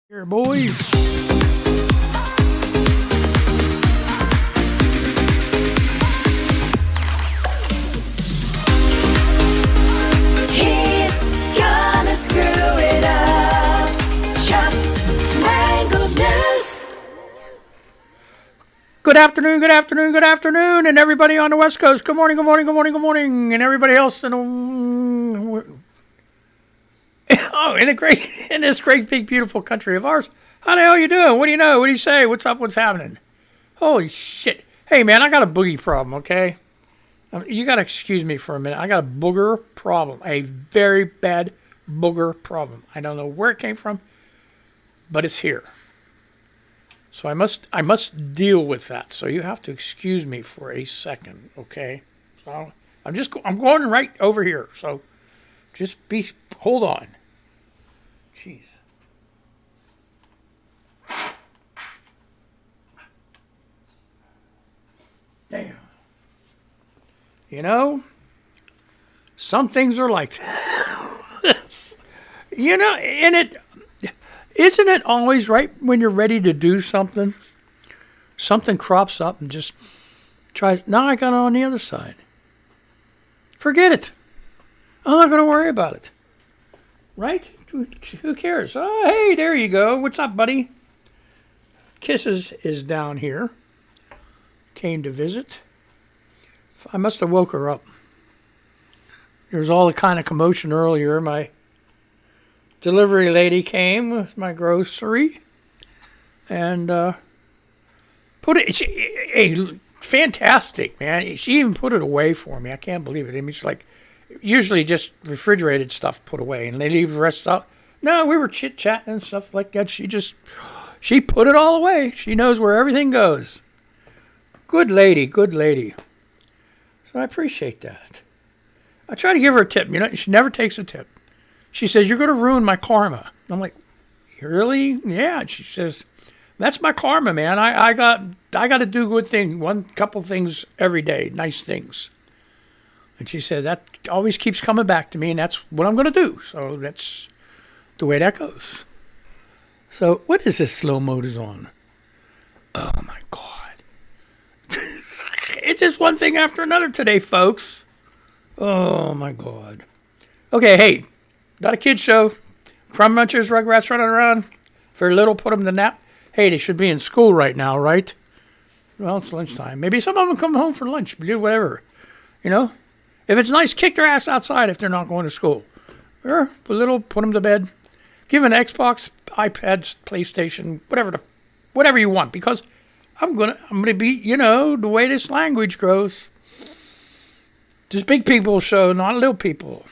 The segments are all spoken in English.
Here, boys. He's gonna screw it up. Chuck's Mangled News. Good afternoon, good afternoon, good afternoon, and everybody on the West Coast. Good morning, good morning, good morning, good morning, and everybody else in this great, big, beautiful country of ours. How the hell you doing? What do you know? What do you say? What's up? What's happening? Holy shit! Hey man, I got a boogie problem. Okay, you gotta excuse me for a minute. I got a booger problem, a very bad booger problem. I don't know where it came from, but it's here. So I must deal with that. So you have to excuse me for a second, okay? So I'm going right over here. So just hold on. Jeez. Damn. You know, some things are like this. You know, and isn't it always right when you're ready to do something? Something crops up and just tries. Now I got it on the other side. Forget it. I'm not going to worry about it. Right? Who cares? Oh, hey, there you go. What's up, buddy? Kisses is down here. Came to visit. I must have woke her up. There was all the kind of commotion earlier. My delivery lady came with my grocery and put it. Fantastic, man. She even put it away for me. I can't believe it. I mean, it's like usually just refrigerated stuff put away, and they leave the rest out. No, we were chit chatting and stuff like that. She put it all away. She knows where everything goes. Good lady, good lady. So I appreciate that. I try to give her a tip. You know, she never takes a tip. She says, "You're going to ruin my karma." I'm like, "Really?" Yeah. She says, "That's my karma, man. I got to do good things, couple things every day, nice things." And she said, "That always keeps coming back to me, and that's what I'm going to do." So that's the way that goes. So what is this slow mode is on? Oh my God. It's just one thing after another today, folks. Oh my God. Okay, hey, not a kid's show. Crumb munchers, rugrats running around. If they're little, put them to nap. Hey, they should be in school right now, right? Well, it's lunchtime. Maybe some of them come home for lunch, do whatever. You know? If it's nice, kick their ass outside if they're not going to school. Or put them to bed. Give an Xbox, iPads, PlayStation, whatever you want, because I'm gonna be, you know, the way this language grows. This big people show, not little people.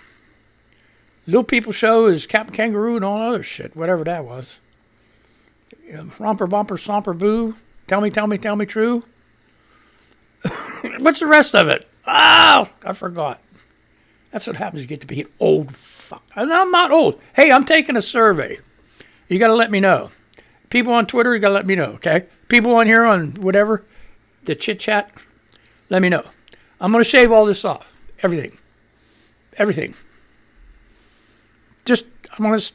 Little people show is Captain Kangaroo and all other shit, whatever that was. Romper, bumper, stomper, boo. Tell me true. What's the rest of it? Oh, I forgot. That's what happens. You get to be an old fuck. And I'm not old. Hey, I'm taking a survey. You got to let me know. People on Twitter, you got to let me know, okay? People on here on whatever, the chit chat, let me know. I'm going to shave all this off. Everything. Just, I'm going to...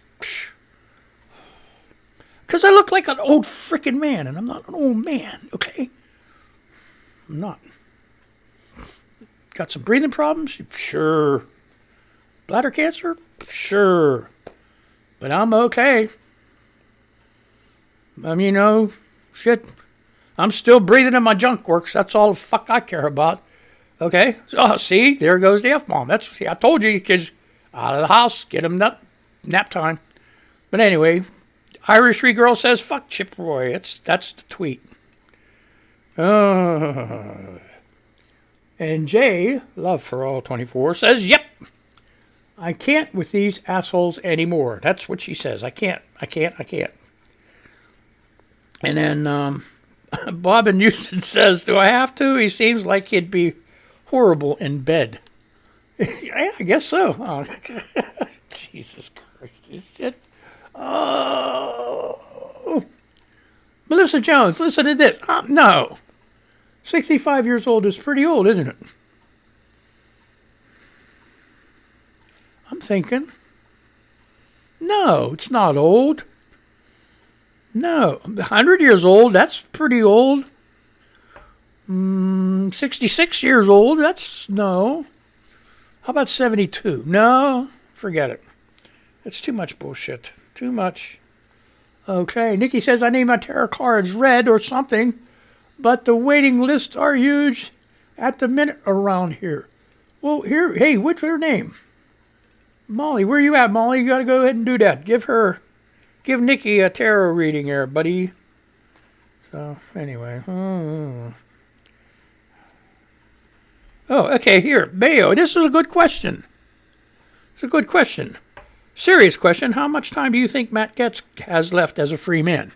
Because I look like an old freaking man, and I'm not an old man, okay? I'm not. Got some breathing problems? Sure. Bladder cancer? Sure. But I'm okay. I mean, you know, shit. I'm still breathing and my junk works. That's all the fuck I care about. Okay? So, see? There goes the F-bomb. I told you kids, out of the house. Get them nap time. But anyway... Irish girl says, "Fuck Chip Roy." That's the tweet. And Jay, Love for All 24, says, "Yep, I can't with these assholes anymore." That's what she says. I can't. And then Bob in Houston says, "Do I have to? He seems like he'd be horrible in bed." Yeah, I guess so. Oh, Jesus Christ. Shit. Oh, Melissa Jones, listen to this. No. 65 years old is pretty old, isn't it? I'm thinking, no, it's not old. No, 100 years old, that's pretty old. 66 years old, that's no. How about 72? No, forget it. That's too much bullshit. Too much. Okay, Nikki says I need my tarot cards red or something, but the waiting lists are huge at the minute around here. Well, here, hey, what's her name? Molly, where you at, Molly? You gotta go ahead and do that. Give Nikki a tarot reading here, buddy. So, anyway. Oh, okay, here. Bayo, this is a good question. It's a good question. Serious question. How much time do you think Matt Gaetz has left as a free man?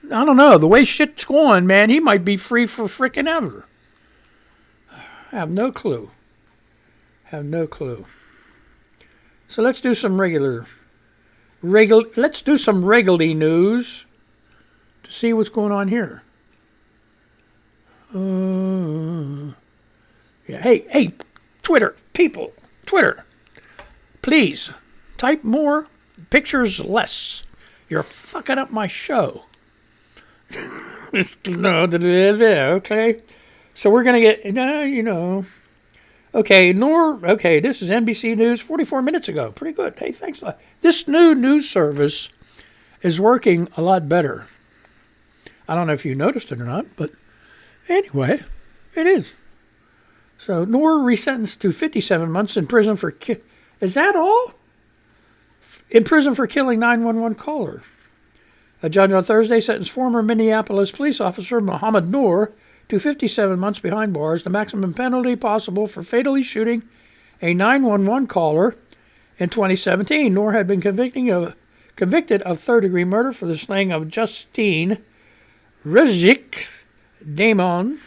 I don't know. The way shit's going, man, he might be free for frickin' ever. I have no clue. So let's do some let's do some regularly news to see what's going on here. Yeah. Hey, Twitter, people, Twitter. Please, type more, pictures less. You're fucking up my show. No, okay. So we're going to get, Okay, Noor, okay, this is NBC News 44 minutes ago. Pretty good. Hey, thanks a lot. This new news service is working a lot better. I don't know if you noticed it or not, but anyway, it is. So, Noor resentenced to 57 months in prison for... Is that all? In prison for killing 911 caller. A judge on Thursday sentenced former Minneapolis police officer Mohamed Noor to 57 months behind bars, the maximum penalty possible for fatally shooting a 911 caller in 2017. Noor had been convicted of third-degree murder for the slaying of Justine Rizik Damon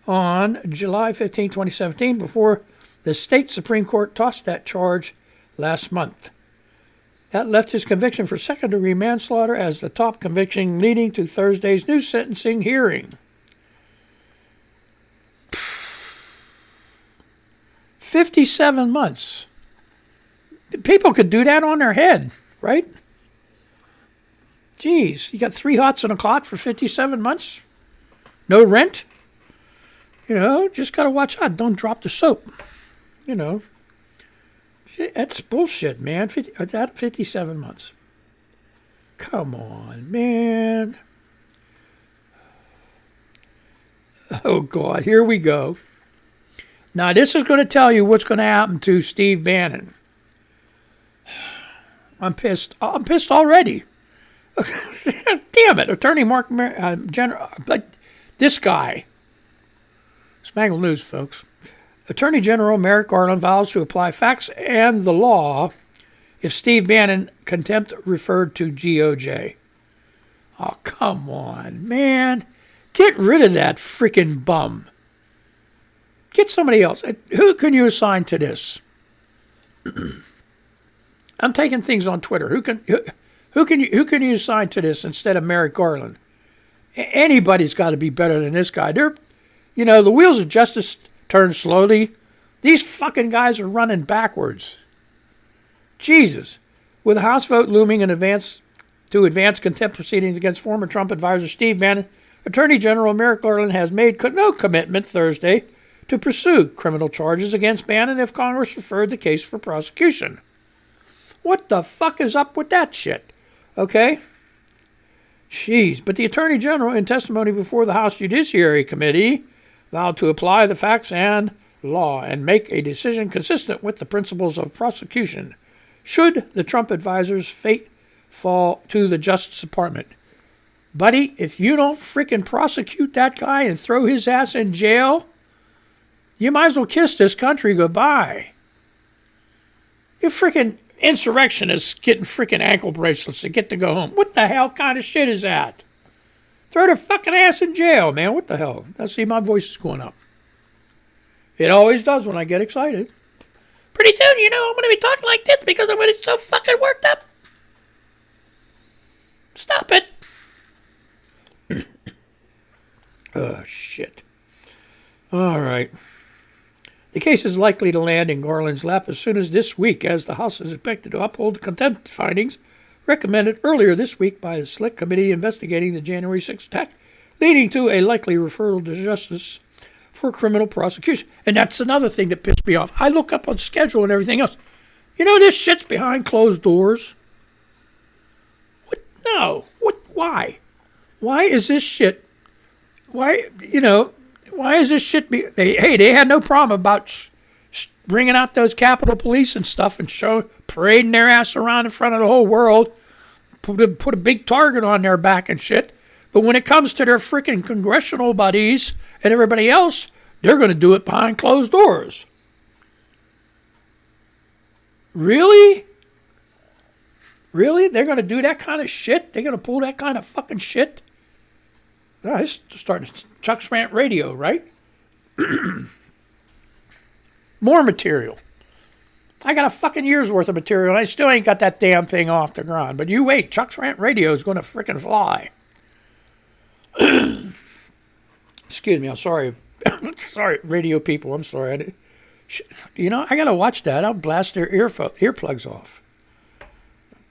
on July 15, 2017, before the state Supreme Court tossed that charge last month. That left his conviction for second-degree manslaughter as the top conviction, leading to Thursday's new sentencing hearing. 57 months. People could do that on their head, right? Jeez, you got 3 hots and a cot for 57 months? No rent? Just got to watch out. Don't drop the soap. That's bullshit, man. 57 months. Come on, man. Oh, God, here we go. Now, this is going to tell you what's going to happen to Steve Bannon. I'm pissed. I'm pissed already. Damn it. Attorney Mark General. But this guy. It's Mangled News, folks. Attorney General Merrick Garland vows to apply facts and the law if Steve Bannon contempt referred to GOJ. Oh, come on, man. Get rid of that freaking bum. Get somebody else. Who can you assign to this? I'm taking things on Twitter. Who can you assign to this instead of Merrick Garland? Anybody's got to be better than this guy. The wheels of justice turn slowly. These fucking guys are running backwards. Jesus. With a House vote looming in advance contempt proceedings against former Trump advisor Steve Bannon, Attorney General Merrick Garland has made no commitment Thursday to pursue criminal charges against Bannon if Congress referred the case for prosecution. What the fuck is up with that shit? Okay? Jeez. But the Attorney General, in testimony before the House Judiciary Committee, vowed to apply the facts and law and make a decision consistent with the principles of prosecution should the Trump advisor's fate fall to the Justice Department. Buddy, if you don't freaking prosecute that guy and throw his ass in jail, you might as well kiss this country goodbye. You freaking insurrectionists getting freaking ankle bracelets to get to go home. What the hell kind of shit is that? Throw their fucking ass in jail, man. What the hell? I see my voice is going up. It always does when I get excited. Pretty soon, I'm going to be talking like this because I'm going to be so fucking worked up. Stop it. Oh, shit. All right. The case is likely to land in Garland's lap as soon as this week, as the House is expected to uphold the contempt findings recommended earlier this week by the Select Committee investigating the January 6th attack, leading to a likely referral to justice for criminal prosecution. And that's another thing that pissed me off. I look up on schedule and everything else. You know, this shit's behind closed doors. What? No. What? Why? Why is this shit? Why is this shit? They had no problem about bringing out those Capitol Police and stuff and parading their ass around in front of the whole world, put a big target on their back and shit. But when it comes to their freaking congressional buddies and everybody else, they're going to do it behind closed doors. Really? Really? They're going to do that kind of shit? They're going to pull that kind of fucking shit? No, it's starting Chuck's Rant Radio, right? More material. I got a fucking year's worth of material, and I still ain't got that damn thing off the ground. But you wait, Chuck's Rant Radio is going to freaking fly. Excuse me, I'm sorry. Sorry, radio people, I'm sorry. I got to watch that. I'll blast their earplugs off.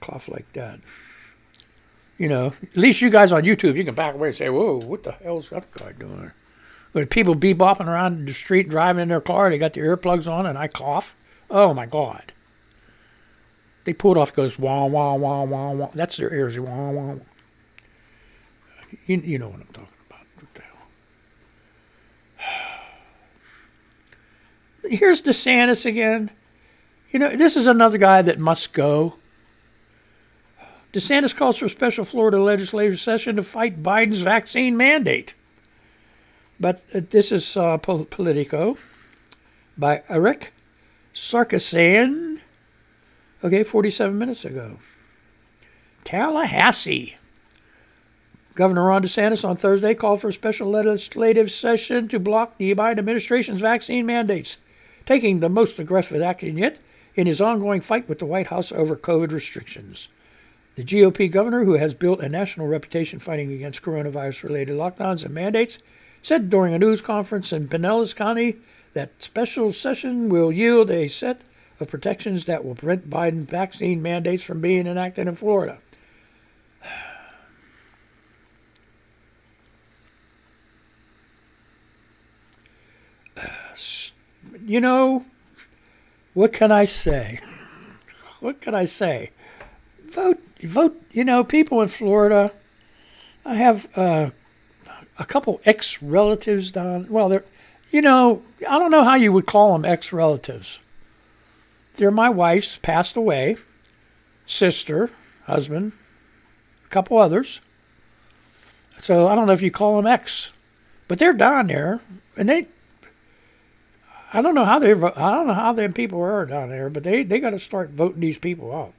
Cough like that. At least you guys on YouTube, you can back away and say, whoa, what the hell's that guy doing? When people bebopping around the street driving in their car, they got their earplugs on and I cough. Oh my God. They pull it off, goes wah, wah, wah, wah, wah. That's their ears. Wah, wah, wah. You know what I'm talking about. What the hell? Here's DeSantis again. This is another guy that must go. DeSantis calls for a special Florida legislative session to fight Biden's vaccine mandate. But this is Politico by Eric Sarkisian. 47 minutes ago. Tallahassee. Governor Ron DeSantis on Thursday called for a special legislative session to block the Biden administration's vaccine mandates, taking the most aggressive action yet in his ongoing fight with the White House over COVID restrictions. The GOP governor, who has built a national reputation fighting against coronavirus-related lockdowns and mandates, said during a news conference in Pinellas County that special session will yield a set of protections that will prevent Biden vaccine mandates from being enacted in Florida. What can I say? What can I say? Vote. People in Florida. I have a couple ex-relatives down. Well, they're, I don't know how you would call them ex-relatives. They're my wife's passed away sister, husband, a couple others. So I don't know if you call them ex, but they're down there, and I don't know how them people are down there, but they got to start voting these people out.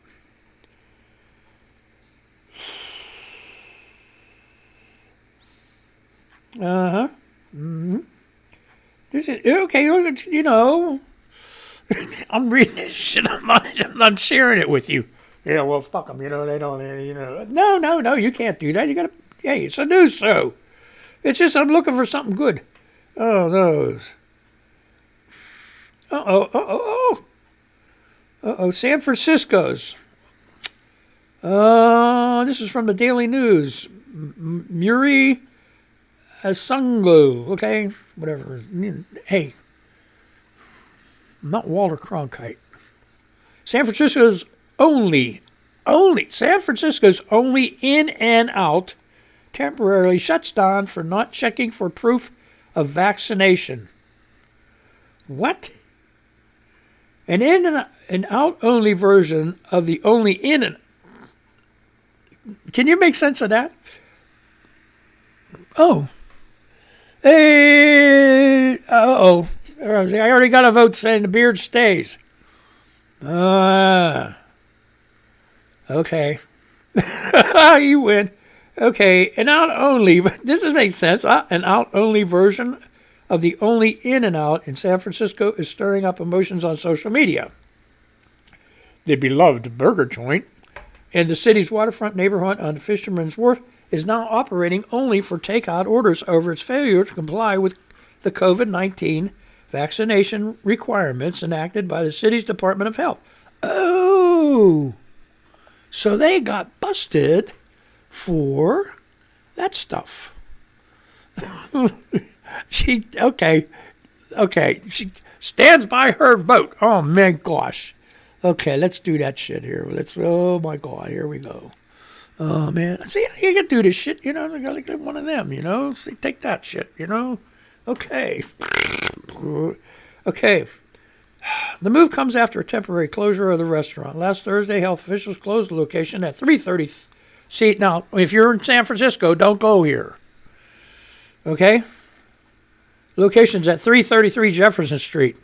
Uh-huh. Mm-hmm. Okay, I'm reading this shit. I'm sharing it with you. Yeah, well, fuck them. They don't, No, you can't do that. You gotta, hey, it's a news show. It's just I'm looking for something good. Oh, those. San Francisco's. This is from the Daily News. Muri Asunglo. Okay, whatever. Hey, I'm not Walter Cronkite. San Francisco's only in and out temporarily shuts down for not checking for proof of vaccination. What? An in and out only version of the only in and... Can you make sense of that? Oh. Hey. Uh-oh. I already got a vote saying the beard stays. Okay. You win. Okay. An out only. This makes sense. An out only version of the only in and out in San Francisco is stirring up emotions on social media. The beloved burger joint in the city's waterfront neighborhood on Fisherman's Wharf is now operating only for takeout orders over its failure to comply with the COVID-19 vaccination requirements enacted by the city's Department of Health. Oh! So they got busted for that stuff. She stands by her vote. Oh man, gosh. Okay, let's do that shit here. Oh my God, here we go. Oh man, see, you can do this shit, you know, like one of them, you know. See, take that shit, you know. Okay. Okay. The move comes after a temporary closure of the restaurant. Last Thursday, health officials closed the location at 3:30. See, now, if you're in San Francisco, don't go here. Okay? Location's at 333 Jefferson Street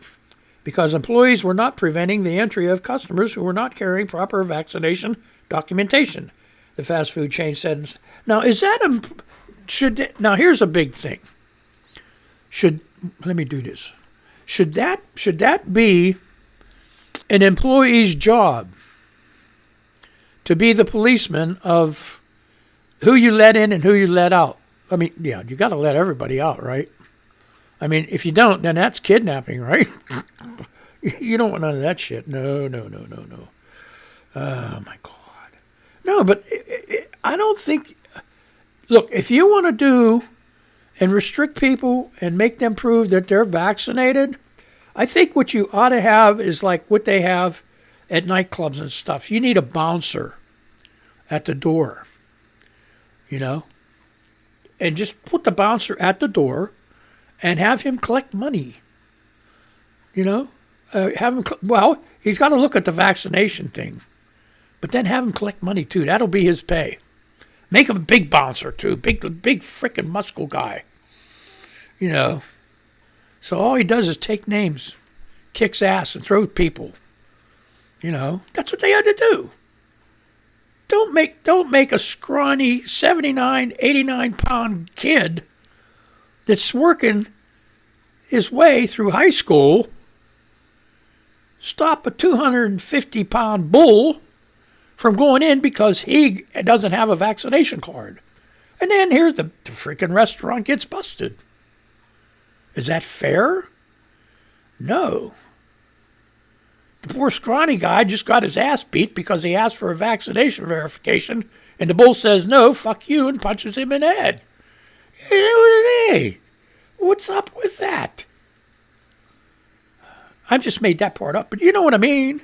because employees were not preventing the entry of customers who were not carrying proper vaccination documentation, the fast food chain said. Now, is that now here's a big thing. Let me do this. Should that be an employee's job to be the policeman of who you let in and who you let out? I mean, yeah, you got to let everybody out, right? I mean, if you don't, then that's kidnapping, right? You don't want none of that shit. No. Oh, my God. No, but I don't think... Look, if you want to do and restrict people and make them prove that they're vaccinated, I think what you ought to have is like what they have at nightclubs and stuff. You need a bouncer at the door, you know? And just put the bouncer at the door and have him collect money, you know? He's got to look at the vaccination thing, but then have him collect money too. That'll be his pay. Make him a big bouncer too, big frickin' muscle guy, you know? So all he does is take names, kicks ass, and throws people, you know? That's what they had to do. Don't make a scrawny 79, 89-pound kid that's working his way through high school stop a 250-pound bull from going in because he doesn't have a vaccination card. And then here's the freaking restaurant gets busted. Is that fair? No. The poor scrawny guy just got his ass beat because he asked for a vaccination verification, and the bull says, no, fuck you, and punches him in the head. Hey, what's up with that? I just made that part up, but you know what I mean.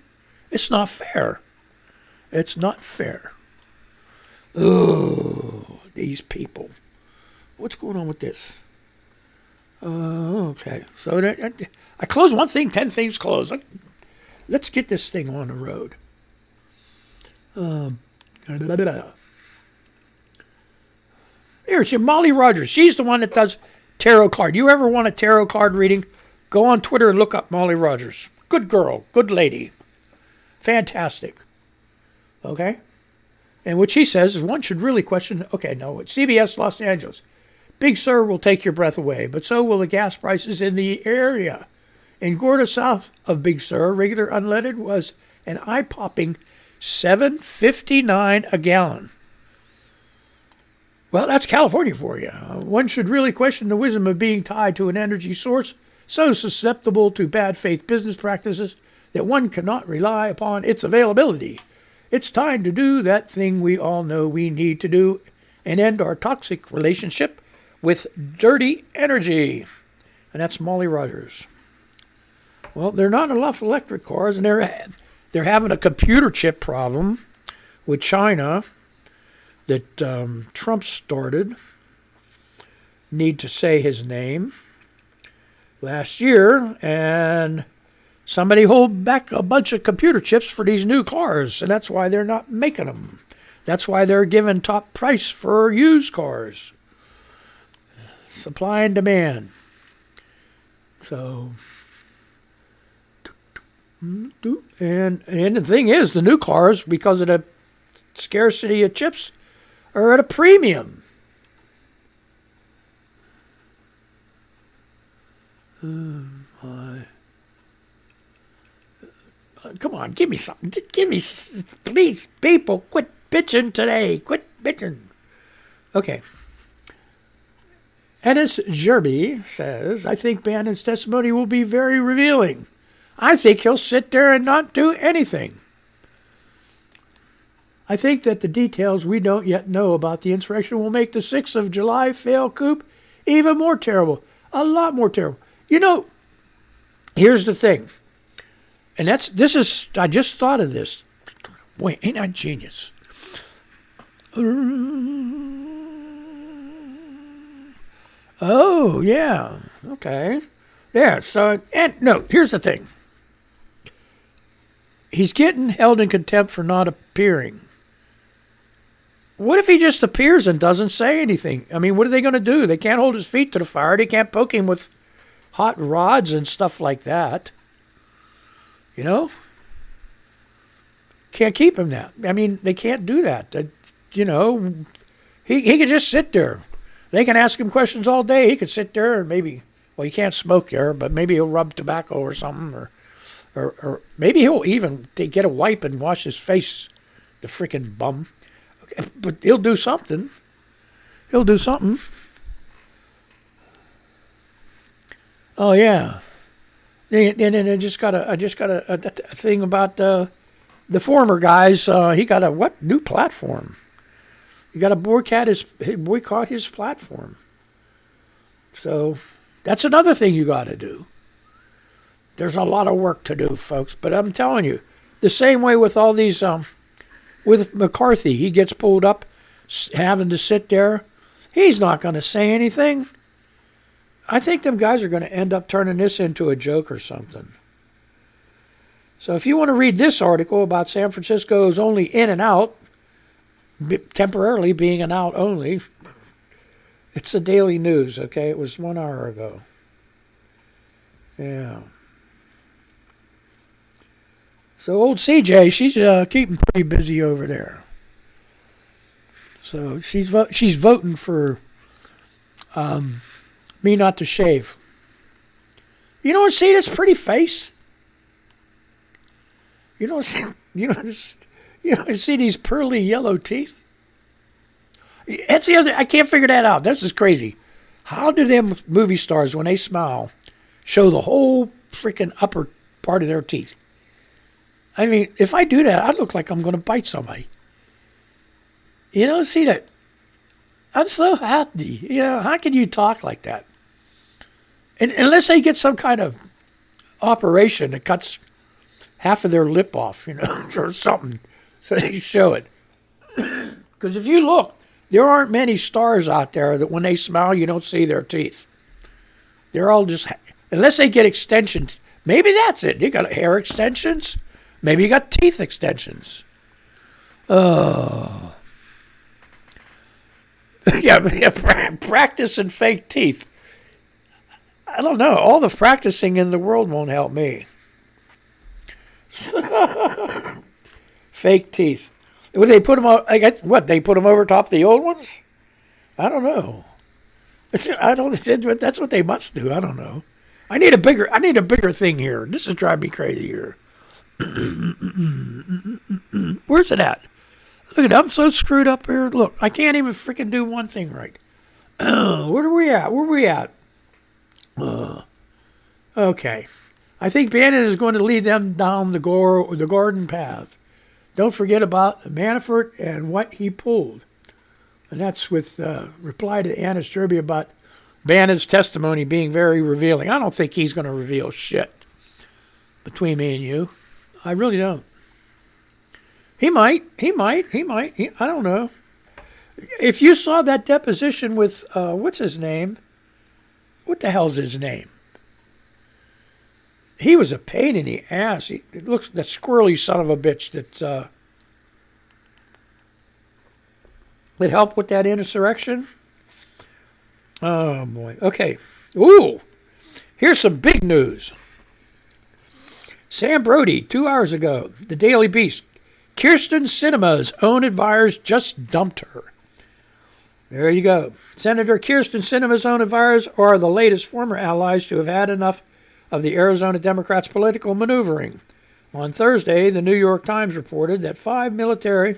It's not fair. It's not fair. Oh, these people. What's going on with this? Okay. So I close one thing, 10 things close. Let's get this thing on the road. Here's your Molly Rogers. She's the one that does tarot card. You ever want a tarot card reading? Go on Twitter and look up Molly Rogers. Good girl. Good lady. Fantastic. Okay? And what she says is one should really question... Okay, no, it's CBS Los Angeles. Big Sur will take your breath away, but so will the gas prices in the area. In Gorda, south of Big Sur, regular unleaded was an eye-popping $7.59 a gallon. Well, that's California for you. One should really question the wisdom of being tied to an energy source so susceptible to bad faith business practices that one cannot rely upon its availability. It's time to do that thing we all know we need to do and end our toxic relationship with dirty energy. And that's Molly Rogers. Well, there are not enough electric cars, and they're having a computer chip problem with China that Trump started. Need to say his name. Last year, and somebody hold back a bunch of computer chips for these new cars, and that's why they're not making them. That's why they're giving top price for used cars. Supply and demand. So, and the thing is, the new cars, because of the scarcity of chips, are at a premium. Come on, give me something. Give me, please, people, quit bitching today. Quit bitching. Okay. Ennis Jerby says, I think Bannon's testimony will be very revealing. I think he'll sit there and not do anything. I think that the details we don't yet know about the insurrection will make the 6th of July failed coup even more terrible. A lot more terrible. You know, here's the thing. And I just thought of this. Boy, ain't I genius? Oh, yeah. Okay. Yeah, so, and no, here's the thing. He's getting held in contempt for not appearing. What if he just appears and doesn't say anything? I mean, what are they going to do? They can't hold his feet to the fire. They can't poke him with hot rods and stuff like that. You know? Can't keep him that. I mean, they can't do that. You know, he can just sit there. They can ask him questions all day. He could sit there and maybe, well, he can't smoke there, but maybe he'll rub tobacco or something, or maybe he'll even get a wipe and wash his face, the freaking bum. Okay, but he'll do something. He'll do something. Oh yeah. And I just got a thing about the former guys. He got a new platform. You got to boycott his platform. So that's another thing you got to do. There's a lot of work to do, folks. But I'm telling you, the same way with all these, with McCarthy, he gets pulled up, having to sit there. He's not going to say anything. I think them guys are going to end up turning this into a joke or something. So if you want to read this article about San Francisco's only in and out, temporarily being an out only, it's the Daily News, okay? It was 1 hour ago. Yeah. So old CJ, she's keeping pretty busy over there. So she's voting for me not to shave. You don't see this pretty face? You don't see these pearly yellow teeth? That's the other. I can't figure that out. This is crazy. How do them movie stars, when they smile, show the whole freaking upper part of their teeth? I mean, if I do that, I look like I'm going to bite somebody. You don't see that? I'm so happy. You know, how can you talk like that? And unless they get some kind of operation that cuts half of their lip off, you know, or something, so they show it. Because if you look, there aren't many stars out there that when they smile, you don't see their teeth. They're all just, unless they get extensions. Maybe that's it. You got hair extensions. Maybe you got teeth extensions. Oh. yeah, practicing fake teeth. I don't know. All the practicing in the world won't help me. Fake teeth. Would they put them on? They put them over top of the old ones? I don't know. That's what they must do. I don't know. I need a bigger thing here. This is driving me crazy here. Where's it at? Look at it. I'm so screwed up here. Look, I can't even freaking do one thing right. Where are we at? Okay. I think Bannon is going to lead them down the garden path. Don't forget about Manafort and what he pulled. And that's with reply to Anna Sturby about Bannon's testimony being very revealing. I don't think he's going to reveal shit between me and you. I really don't. He might. I don't know. If you saw that deposition with, what's his name? What the hell's his name? He was a pain in the ass. It looks that squirrely son of a bitch that helped with that insurrection. Oh boy. Okay. Ooh. Here's some big news. Sam Brody, 2 hours ago, the Daily Beast. Kirsten Sinema's own advisors just dumped her. There you go. Senator Kirsten Sinema's own advisors are the latest former allies to have had enough of the Arizona Democrats' political maneuvering. On Thursday, the New York Times reported that 5 military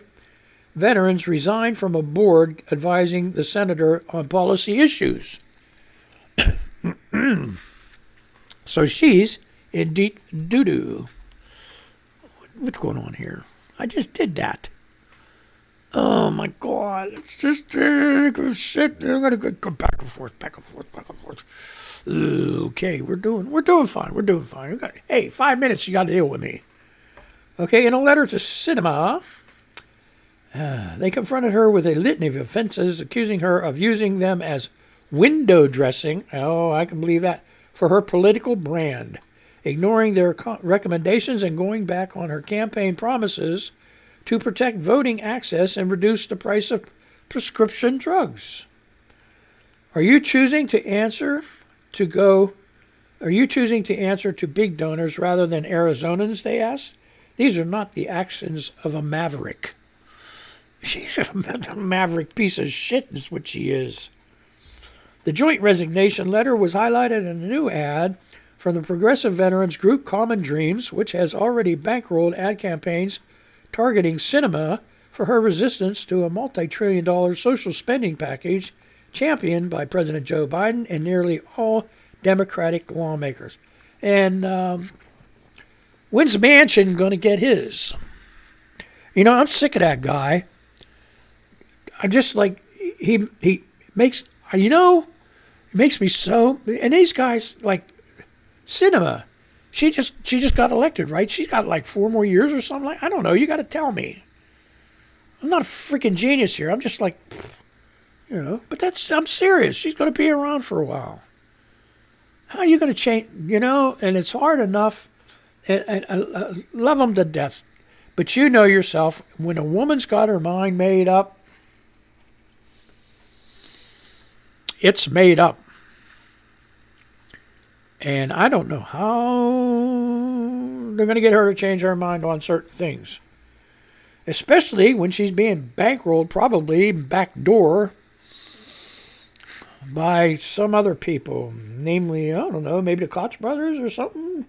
veterans resigned from a board advising the senator on policy issues. So she's in deep doo-doo. What's going on here? I just did that. Oh my God! It's just shit. I'm gonna go back and forth, back and forth, back and forth. Okay, we're doing fine. We're doing fine. Hey, 5 minutes. You got to deal with me. Okay, in a letter to Cinema, they confronted her with a litany of offenses, accusing her of using them as window dressing. Oh, I can believe that, for her political brand, ignoring their recommendations and going back on her campaign promises to protect voting access and reduce the price of prescription drugs. Are you choosing to answer to big donors rather than Arizonans, they asked? These are not the actions of a maverick. She's a maverick piece of shit is what she is. The joint resignation letter was highlighted in a new ad from the progressive veterans group Common Dreams, which has already bankrolled ad campaigns targeting Cinema for her resistance to a multi-trillion-dollar social spending package championed by President Joe Biden and nearly all Democratic lawmakers. And when's Manchin going to get his? You know, I'm sick of that guy. I just like, he makes, you know, it makes me so, and these guys, like, Cinema, she just got elected, right? She's got like 4 more years or something. I don't know. You got to tell me. I'm not a freaking genius here. I'm just like, you know. But I'm serious. She's going to be around for a while. How are you going to change? You know, and it's hard enough. And I love them to death, but you know yourself. When a woman's got her mind made up, it's made up. And I don't know how they're going to get her to change her mind on certain things. Especially when she's being bankrolled, probably backdoor, by some other people. Namely, I don't know, maybe the Koch Brothers or something.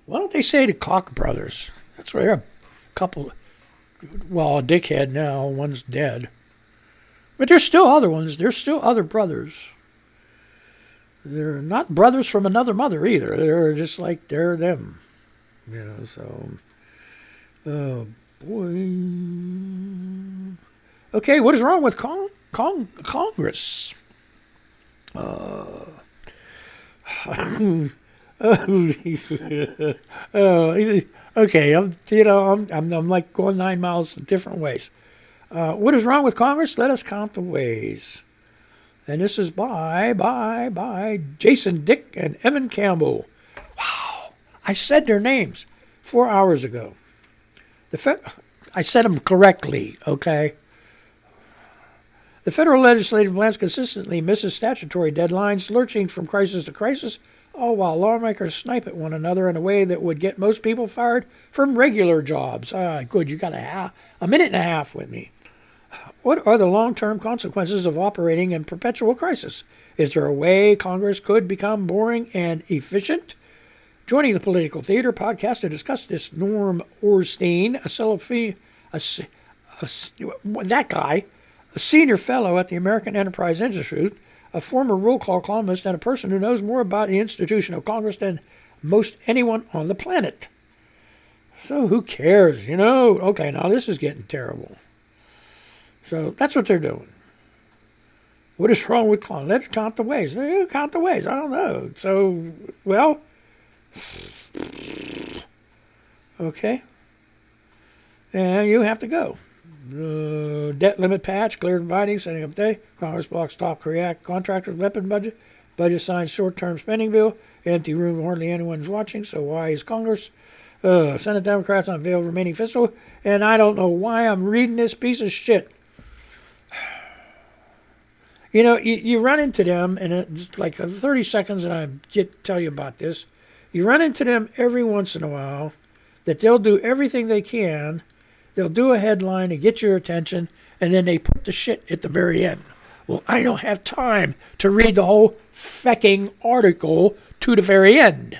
Why don't they say the Koch Brothers? That's where they're a couple. Well, a dickhead now, one's dead. But there's still other ones. There's still other brothers. They're not brothers from another mother either. They're just like they're them. You know, so. Oh, boy. Okay, what is wrong with Congress? Okay, I'm like going 9 miles different ways. What is wrong with Congress? Let us count the ways. And this is by Jason Dick and Evan Campbell. Wow. I said their names 4 hours ago. I said them correctly, okay? The federal legislative branch consistently misses statutory deadlines, lurching from crisis to crisis, all while lawmakers snipe at one another in a way that would get most people fired from regular jobs. Good, you got a minute and a half with me. What are the long-term consequences of operating in perpetual crisis? Is there a way Congress could become boring and efficient? Joining the Political Theater podcast to discuss this, Norm Orstein, a senior fellow at the American Enterprise Institute, a former roll call columnist, and a person who knows more about the institution of Congress than most anyone on the planet. So who cares, you know? Okay, now this is getting terrible. So that's what they're doing. What is wrong with Congress? Let's count the ways. Count the ways. I don't know. So, well, okay. And you have to go. Debt limit patch, clear dividing, setting up day. Congress blocks top contractors' weapon budget. Budget signs short-term spending bill. Empty room, hardly anyone's watching. So why is Congress? Senate Democrats unveil remaining fiscal. And I don't know why I'm reading this piece of shit. You know, you run into them, and it's like 30 seconds, and I tell you about this. You run into them every once in a while, that they'll do everything they can. They'll do a headline to get your attention, and then they put the shit at the very end. Well, I don't have time to read the whole fecking article to the very end.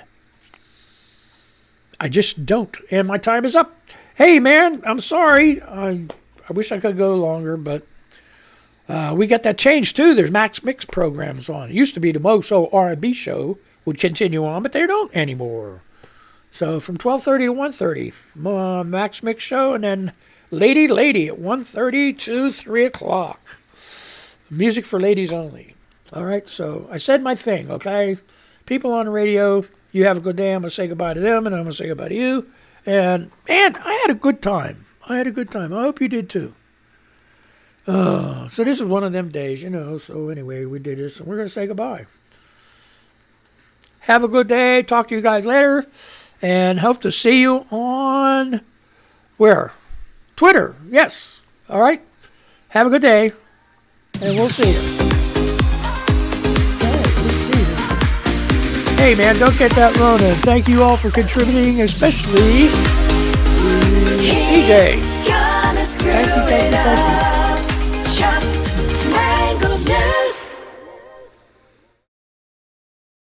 I just don't, and my time is up. Hey, man, I'm sorry. I wish I could go longer, but we got that changed, too. There's Max Mix programs on. It used to be the Moso R&B show would continue on, but they don't anymore. So from 12:30 to 1:30, Max Mix show, and then Lady at 1:30 to 3 o'clock. Music for ladies only. All right, so I said my thing, okay? People on the radio, you have a good day. I'm going to say goodbye to them, and I'm going to say goodbye to you. And, man, I had a good time. I hope you did too. So this is one of them days, So anyway, we did this, and we're going to say goodbye. Have a good day. Talk to you guys later. And hope to see you on, where? Twitter. Yes. All right. Have a good day. And we'll see you. Hey, man, don't get that Rona. Thank you all for contributing, especially CJ. Thank you.